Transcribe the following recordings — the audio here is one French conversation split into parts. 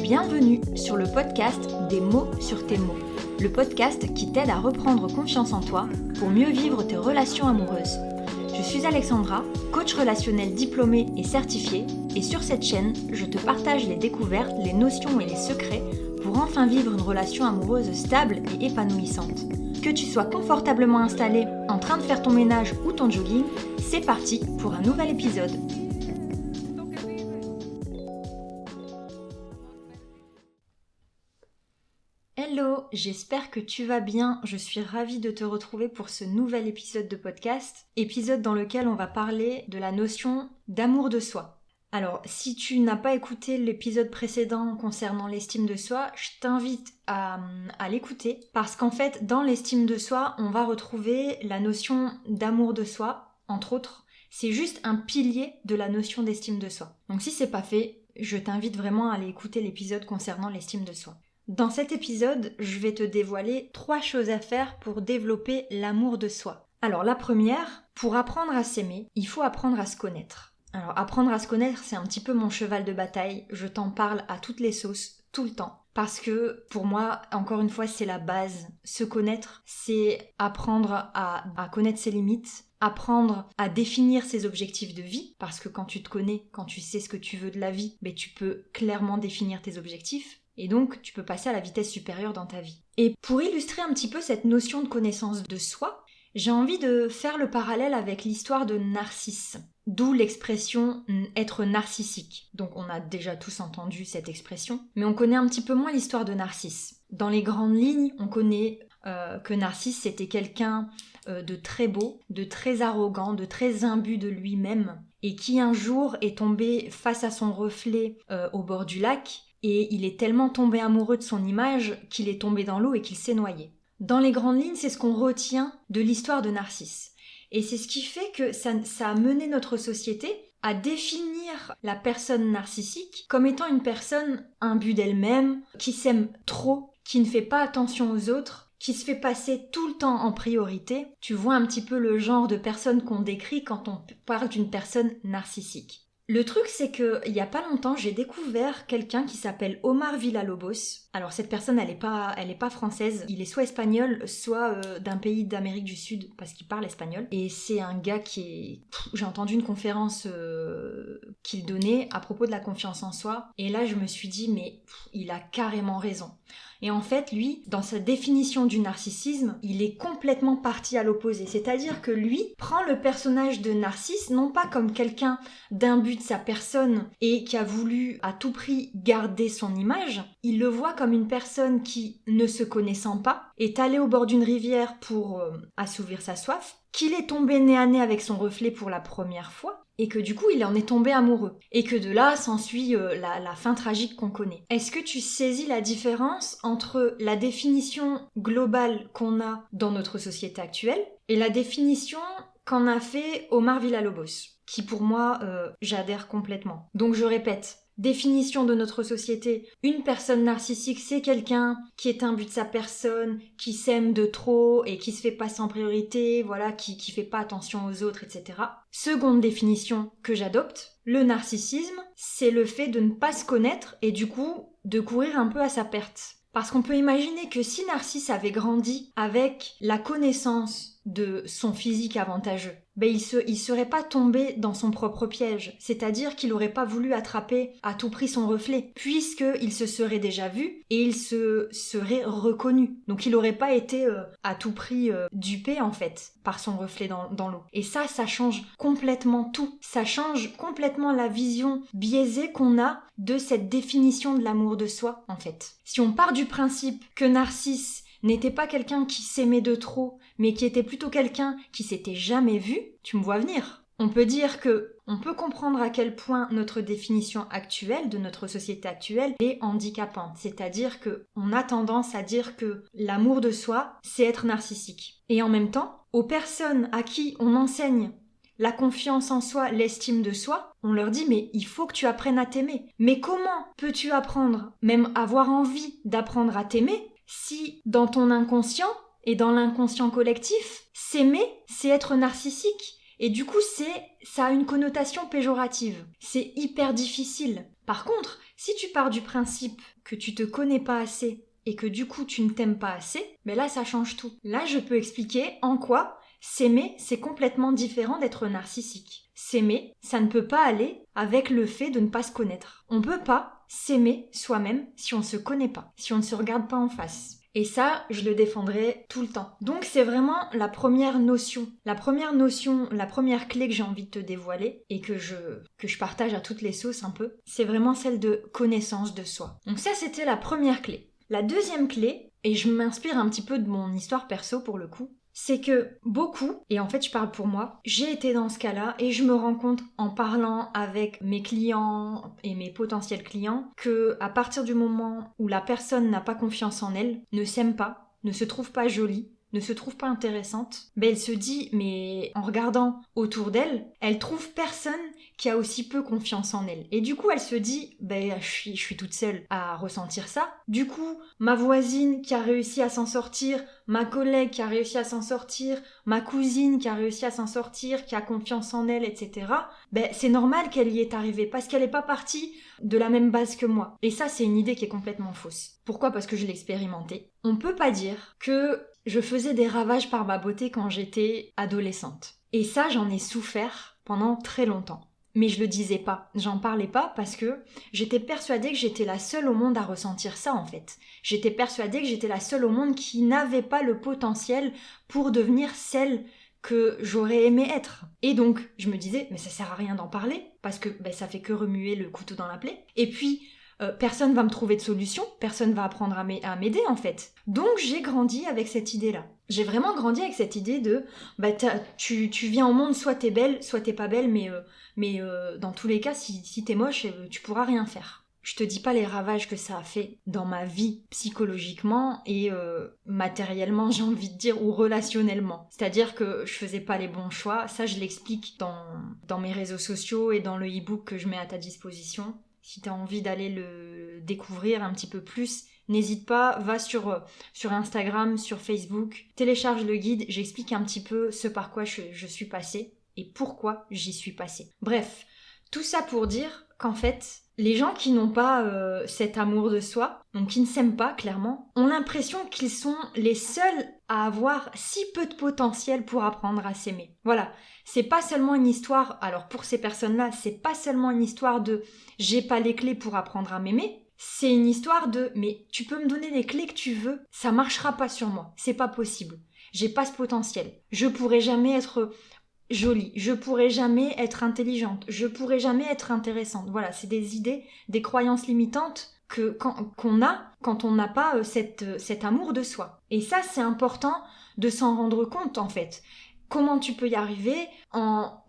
Bienvenue sur le podcast des mots sur tes mots, le podcast qui t'aide à reprendre confiance en toi pour mieux vivre tes relations amoureuses. Je suis Alexandra, coach relationnel diplômée et certifiée, et sur cette chaîne, je te partage les découvertes, les notions et les secrets pour enfin vivre une relation amoureuse stable et épanouissante. Que tu sois confortablement installé, en train de faire ton ménage ou ton jogging, c'est parti pour un nouvel épisode. Hello, j'espère que tu vas bien. Je suis ravie de te retrouver pour ce nouvel épisode de podcast, épisode dans lequel on va parler de la notion d'amour de soi. Alors, si tu n'as pas écouté l'épisode précédent concernant l'estime de soi, je t'invite à l'écouter parce qu'en fait, dans l'estime de soi, on va retrouver la notion d'amour de soi, entre autres. C'est juste un pilier de la notion d'estime de soi. Donc si c'est pas fait, je t'invite vraiment à aller écouter l'épisode concernant l'estime de soi. Dans cet épisode, je vais te dévoiler 3 choses à faire pour développer l'amour de soi. Alors la première, pour apprendre à s'aimer, il faut apprendre à se connaître. Alors apprendre à se connaître, c'est un petit peu mon cheval de bataille, je t'en parle à toutes les sauces, tout le temps. Parce que pour moi, encore une fois, c'est la base. Se connaître, c'est apprendre à connaître ses limites, apprendre à définir ses objectifs de vie, parce que quand tu te connais, quand tu sais ce que tu veux de la vie, tu peux clairement définir tes objectifs. Et donc, tu peux passer à la vitesse supérieure dans ta vie. Et pour illustrer un petit peu cette notion de connaissance de soi, j'ai envie de faire le parallèle avec l'histoire de Narcisse, d'où l'expression être narcissique. Donc on a déjà tous entendu cette expression, mais on connaît un petit peu moins l'histoire de Narcisse. Dans les grandes lignes, on connaît que Narcisse c'était quelqu'un de très beau, de très arrogant, de très imbu de lui-même, et qui un jour est tombé face à son reflet au bord du lac, et il est tellement tombé amoureux de son image qu'il est tombé dans l'eau et qu'il s'est noyé. Dans les grandes lignes, c'est ce qu'on retient de l'histoire de Narcisse. Et c'est ce qui fait que ça a mené notre société à définir la personne narcissique comme étant une personne imbue d'elle-même, qui s'aime trop, qui ne fait pas attention aux autres, qui se fait passer tout le temps en priorité. Tu vois un petit peu le genre de personne qu'on décrit quand on parle d'une personne narcissique. Le truc, c'est que il y a pas longtemps, j'ai découvert quelqu'un qui s'appelle Omar Villalobos. Alors cette personne, elle est pas française. Il est soit espagnol, soit d'un pays d'Amérique du Sud, parce qu'il parle espagnol. Et c'est un gars qui est... J'ai entendu une conférence qu'il donnait à propos de la confiance en soi. Et là, je me suis dit, mais il a carrément raison. Et en fait, lui, dans sa définition du narcissisme, il est complètement parti à l'opposé. C'est-à-dire que lui prend le personnage de Narcisse, non pas comme quelqu'un d'imbu de sa personne et qui a voulu à tout prix garder son image, il le voit comme une personne qui, ne se connaissant pas, est allée au bord d'une rivière pour assouvir sa soif, qu'il est tombé nez à nez avec son reflet pour la première fois, et que du coup il en est tombé amoureux. Et que de là s'ensuit la fin tragique qu'on connaît. Est-ce que tu saisis la différence entre la définition globale qu'on a dans notre société actuelle et la définition qu'en a fait Omar Villalobos, qui pour moi, j'adhère complètement. Donc je répète, définition de notre société, une personne narcissique, c'est quelqu'un qui est imbu de sa personne, qui s'aime de trop et qui se fait passer en priorité, voilà, qui fait pas attention aux autres, etc. Seconde définition que j'adopte, le narcissisme, c'est le fait de ne pas se connaître et du coup de courir un peu à sa perte. Parce qu'on peut imaginer que si Narcisse avait grandi avec la connaissance de son physique avantageux, il serait pas tombé dans son propre piège. C'est-à-dire qu'il aurait pas voulu attraper à tout prix son reflet, puisqu'il se serait déjà vu et il se serait reconnu. Donc il aurait pas été à tout prix dupé en fait par son reflet dans l'eau. Et ça change complètement tout. Ça change complètement la vision biaisée qu'on a de cette définition de l'amour de soi en fait. Si on part du principe que Narcisse n'était pas quelqu'un qui s'aimait de trop, mais qui était plutôt quelqu'un qui s'était jamais vu, tu me vois venir. On peut dire que on peut comprendre à quel point notre définition actuelle de notre société actuelle est handicapante. C'est-à-dire que on a tendance à dire que l'amour de soi, c'est être narcissique. Et en même temps, aux personnes à qui on enseigne la confiance en soi, l'estime de soi, on leur dit mais il faut que tu apprennes à t'aimer. Mais comment peux-tu apprendre, même avoir envie d'apprendre à t'aimer, si dans ton inconscient et dans l'inconscient collectif, s'aimer, c'est être narcissique Et du coup, ça a une connotation péjorative. C'est hyper difficile. Par contre, si tu pars du principe que tu te connais pas assez et que du coup tu ne t'aimes pas assez, ben là ça change tout. Là, je peux expliquer en quoi s'aimer, c'est complètement différent d'être narcissique. S'aimer, ça ne peut pas aller avec le fait de ne pas se connaître. On peut pas s'aimer soi-même si on se connaît pas, si on ne se regarde pas en face. Et ça, je le défendrai tout le temps. Donc c'est vraiment la première notion, la première clé que j'ai envie de te dévoiler et que je partage à toutes les sauces un peu, c'est vraiment celle de connaissance de soi. Donc ça, c'était la première clé. La deuxième clé, et je m'inspire un petit peu de mon histoire perso pour le coup, c'est que beaucoup, et en fait je parle pour moi, j'ai été dans ce cas-là et je me rends compte en parlant avec mes clients et mes potentiels clients que à partir du moment où la personne n'a pas confiance en elle, ne s'aime pas, ne se trouve pas jolie, ne se trouve pas intéressante, ben elle se dit, mais en regardant autour d'elle, elle trouve personne qui a aussi peu confiance en elle. Et du coup, elle se dit, ben je suis toute seule à ressentir ça. Du coup, ma voisine qui a réussi à s'en sortir, ma collègue qui a réussi à s'en sortir, ma cousine qui a réussi à s'en sortir, qui a confiance en elle, etc. Ben c'est normal qu'elle y est arrivée parce qu'elle n'est pas partie de la même base que moi. Et ça, c'est une idée qui est complètement fausse. Pourquoi ? Parce que je l'ai expérimenté. On peut pas dire que je faisais des ravages par ma beauté quand j'étais adolescente. Et ça, j'en ai souffert pendant très longtemps. Mais je le disais pas, j'en parlais pas parce que j'étais persuadée que j'étais la seule au monde à ressentir ça en fait. J'étais persuadée que j'étais la seule au monde qui n'avait pas le potentiel pour devenir celle que j'aurais aimé être. Et donc, je me disais, mais ça sert à rien d'en parler parce que ça fait que remuer le couteau dans la plaie. Et puis, personne va me trouver de solution, personne va apprendre à m'aider en fait. Donc j'ai grandi avec cette idée-là. J'ai vraiment grandi avec cette idée de tu viens au monde, soit t'es belle, soit t'es pas belle, mais dans tous les cas, si t'es moche, tu pourras rien faire. Je te dis pas les ravages que ça a fait dans ma vie psychologiquement et matériellement, j'ai envie de dire, ou relationnellement. C'est-à-dire que je faisais pas les bons choix. Ça, je l'explique dans mes réseaux sociaux et dans le e-book que je mets à ta disposition. Si tu as envie d'aller le découvrir un petit peu plus, n'hésite pas, va sur Instagram, sur Facebook, télécharge le guide, j'explique un petit peu ce par quoi je suis passée et pourquoi j'y suis passée. Bref, tout ça pour dire qu'en fait, les gens qui n'ont pas cet amour de soi, donc qui ne s'aiment pas clairement, ont l'impression qu'ils sont les seuls à avoir si peu de potentiel pour apprendre à s'aimer. Voilà, c'est pas seulement une histoire, alors pour ces personnes-là, c'est pas seulement une histoire de « j'ai pas les clés pour apprendre à m'aimer », c'est une histoire de « mais tu peux me donner les clés que tu veux, ça marchera pas sur moi, c'est pas possible, j'ai pas ce potentiel, je pourrai jamais être jolie, je pourrai jamais être intelligente, je pourrai jamais être intéressante ». Voilà, c'est des idées, des croyances limitantes qu'on a quand on n'a pas cet amour de soi. Et ça, c'est important de s'en rendre compte en fait. Comment tu peux y arriver en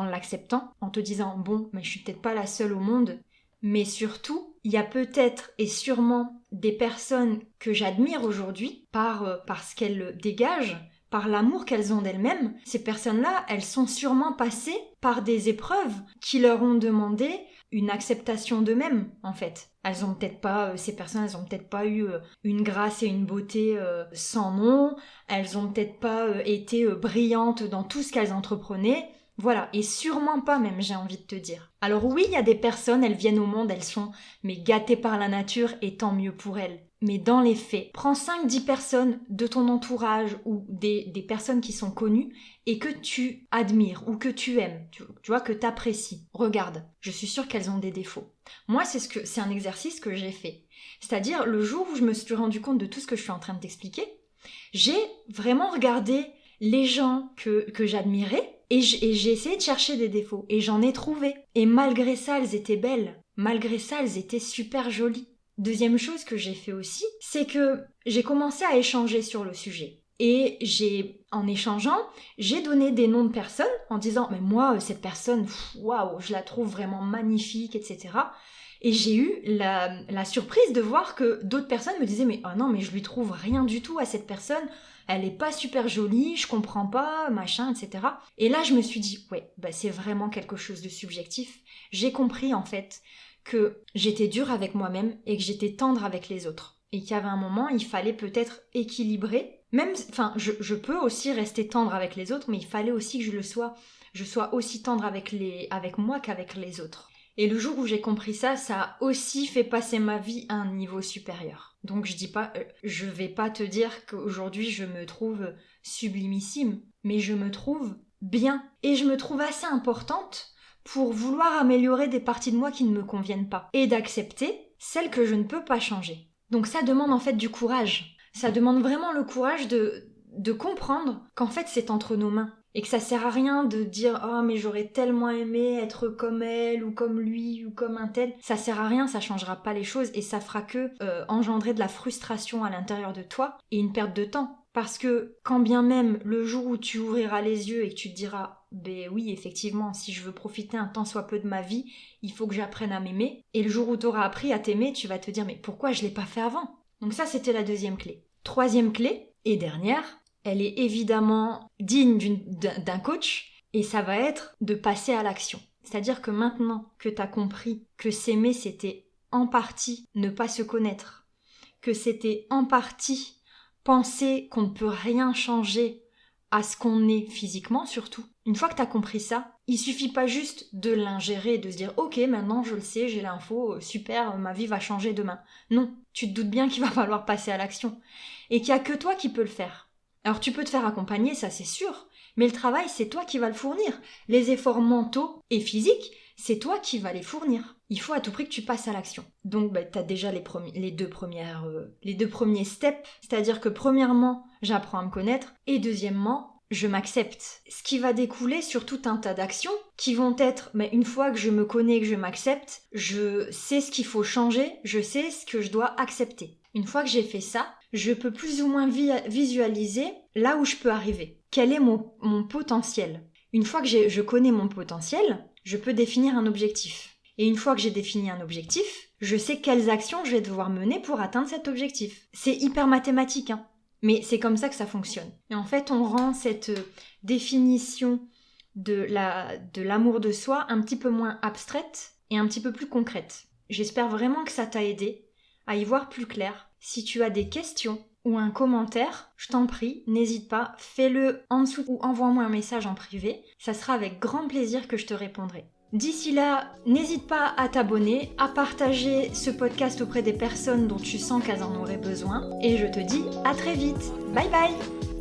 l'acceptant, en te disant bon, mais je suis peut-être pas la seule au monde, mais surtout, il y a peut-être et sûrement des personnes que j'admire aujourd'hui par ce qu'elles dégagent, par l'amour qu'elles ont d'elles-mêmes. Ces personnes-là, elles sont sûrement passées par des épreuves qui leur ont demandé une acceptation d'eux-mêmes, en fait. Ces personnes, elles ont peut-être pas eu une grâce et une beauté sans nom, elles ont peut-être pas été brillantes dans tout ce qu'elles entreprenaient, voilà, et sûrement pas même, j'ai envie de te dire. Alors oui, il y a des personnes, elles viennent au monde, elles sont gâtées par la nature, et tant mieux pour elles. Mais dans les faits, prends 5-10 personnes de ton entourage ou des personnes qui sont connues et que tu admires ou que tu aimes, tu vois, que tu apprécies. Regarde, je suis sûre qu'elles ont des défauts. Moi, c'est un exercice que j'ai fait. C'est-à-dire, le jour où je me suis rendu compte de tout ce que je suis en train de t'expliquer, j'ai vraiment regardé les gens que j'admirais et j'ai essayé de chercher des défauts. Et j'en ai trouvé. Et malgré ça, elles étaient belles. Malgré ça, elles étaient super jolies. Deuxième chose que j'ai fait aussi, c'est que j'ai commencé à échanger sur le sujet. Et en échangeant, j'ai donné des noms de personnes en disant « mais moi, cette personne, waouh, je la trouve vraiment magnifique, etc. » Et j'ai eu la surprise de voir que d'autres personnes me disaient « mais oh non, mais je lui trouve rien du tout à cette personne, elle est pas super jolie, je comprends pas, machin, etc. » Et là, je me suis dit « ouais, c'est vraiment quelque chose de subjectif. » J'ai compris en fait que j'étais dure avec moi-même et que j'étais tendre avec les autres. Et qu'il y avait un moment, il fallait peut-être équilibrer Même, enfin, je peux aussi rester tendre avec les autres, mais il fallait aussi que je sois aussi tendre avec moi qu'avec les autres. Et le jour où j'ai compris ça, ça a aussi fait passer ma vie à un niveau supérieur. Donc je vais pas te dire qu'aujourd'hui je me trouve sublimissime, mais je me trouve bien. Et je me trouve assez importante pour vouloir améliorer des parties de moi qui ne me conviennent pas. Et d'accepter celles que je ne peux pas changer. Donc ça demande en fait du courage. Ça demande vraiment le courage de comprendre qu'en fait c'est entre nos mains. Et que ça sert à rien de dire « Oh mais j'aurais tellement aimé être comme elle ou comme lui ou comme un tel ». Ça sert à rien, ça changera pas les choses et ça fera que engendrer de la frustration à l'intérieur de toi et une perte de temps. Parce que quand bien même le jour où tu ouvriras les yeux et que tu te diras « Ben oui, effectivement, si je veux profiter un tant soit peu de ma vie, il faut que j'apprenne à m'aimer ». Et le jour où tu auras appris à t'aimer, tu vas te dire « Mais pourquoi je l'ai pas fait avant ?» Donc ça, c'était la deuxième clé. Troisième clé, et dernière, elle est évidemment digne d'un coach, et ça va être de passer à l'action. C'est-à-dire que maintenant que tu as compris que s'aimer, c'était en partie ne pas se connaître, que c'était en partie penser qu'on ne peut rien changer à ce qu'on est physiquement surtout. Une fois que tu as compris ça, il suffit pas juste de l'ingérer et de se dire « Ok, maintenant je le sais, j'ai l'info, super, ma vie va changer demain. » Non, tu te doutes bien qu'il va falloir passer à l'action. Et qu'il n'y a que toi qui peux le faire. Alors tu peux te faire accompagner, ça c'est sûr, mais le travail c'est toi qui vas le fournir. Les efforts mentaux et physiques, c'est toi qui vas les fournir. Il faut à tout prix que tu passes à l'action. Donc tu as déjà les deux premiers steps, c'est-à-dire que premièrement, j'apprends à me connaître, et deuxièmement, je m'accepte. Ce qui va découler sur tout un tas d'actions qui vont être, mais une fois que je me connais, que je m'accepte, je sais ce qu'il faut changer, je sais ce que je dois accepter. Une fois que j'ai fait ça, je peux plus ou moins visualiser là où je peux arriver. Quel est mon potentiel ? Une fois que je connais mon potentiel, je peux définir un objectif. Et une fois que j'ai défini un objectif, je sais quelles actions je vais devoir mener pour atteindre cet objectif. C'est hyper mathématique, hein. Mais c'est comme ça que ça fonctionne. Et en fait, on rend cette définition de l'amour de soi un petit peu moins abstraite et un petit peu plus concrète. J'espère vraiment que ça t'a aidé à y voir plus clair. Si tu as des questions ou un commentaire, je t'en prie, n'hésite pas, fais-le en dessous ou envoie-moi un message en privé. Ça sera avec grand plaisir que je te répondrai. D'ici là, n'hésite pas à t'abonner, à partager ce podcast auprès des personnes dont tu sens qu'elles en auraient besoin. Et je te dis à très vite. Bye bye!